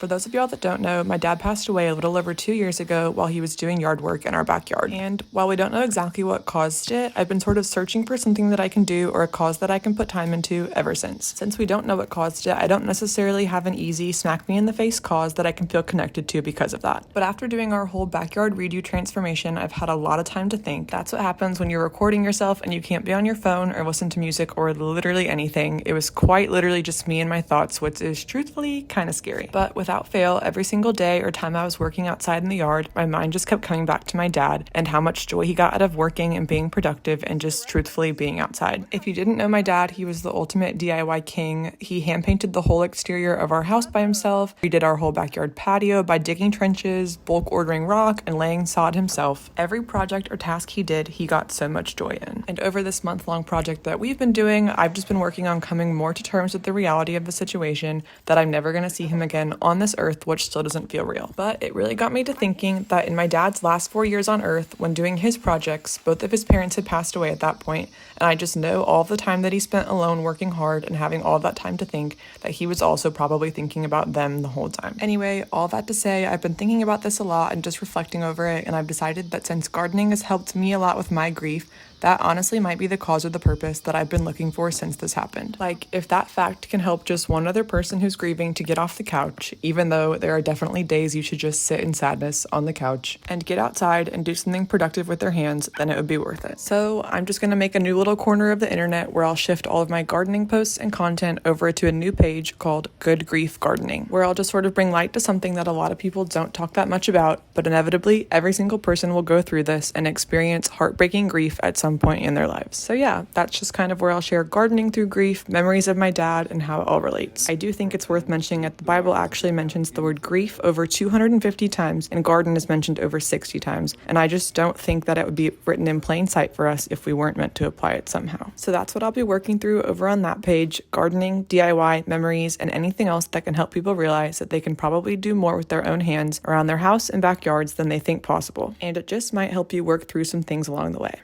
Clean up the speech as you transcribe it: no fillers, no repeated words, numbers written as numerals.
For those of y'all that don't know, my dad passed away a little over 2 years ago while he was doing yard work in our backyard. And while we don't know exactly what caused it, I've been sort of searching for something that I can do or a cause that I can put time into ever since. Since we don't know what caused it, I don't necessarily have an easy smack me in the face cause that I can feel connected to because of that. But after doing our whole backyard redo transformation, I've had a lot of time to think. That's what happens when you're recording yourself and you can't be on your phone or listen to music or literally anything. It was quite literally just me and my thoughts, which is truthfully kind of scary. But without fail, every single day or time I was working outside in the yard, my mind just kept coming back to my dad and how much joy he got out of working and being productive and just truthfully being outside. If you didn't know my dad, he was the ultimate DIY king. He hand painted the whole exterior of our house by himself. He did our whole backyard patio by digging trenches, bulk ordering rock, and laying sod himself. Every project or task he did, he got so much joy in. And over this month-long project that we've been doing, I've just been working on coming more to terms with the reality of the situation, that I'm never going to see him again on this earth, which still doesn't feel real. But it really got me to thinking that in my dad's last 4 years on earth, when doing his projects, both of his parents had passed away at that point, and I just know all of the time that he spent alone working hard and having all that time to think, that he was also probably thinking about them the whole time. Anyway, all that to say, I've been thinking about this a lot and just reflecting over it, and I've decided that since gardening has helped me a lot with my grief, that honestly might be the cause or the purpose that I've been looking for since this happened. Like, if that fact can help just one other person who's grieving to get off the couch, even though there are definitely days you should just sit in sadness on the couch and get outside and do something productive with their hands, then it would be worth it. So I'm just gonna make a new little corner of the internet where I'll shift all of my gardening posts and content over to a new page called Good Grief Gardening, where I'll just sort of bring light to something that a lot of people don't talk that much about, but inevitably every single person will go through this and experience heartbreaking grief at some point in their lives. So yeah, that's just kind of where I'll share gardening through grief, memories of my dad, and how it all relates. I do think it's worth mentioning that the Bible actually mentions the word grief over 250 times and garden is mentioned over 60 times, and I just don't think that it would be written in plain sight for us if we weren't meant to apply it somehow. So that's what I'll be working through over on that page: gardening, DIY, memories, and anything else that can help people realize that they can probably do more with their own hands around their house and backyards than they think possible. And it just might help you work through some things along the way.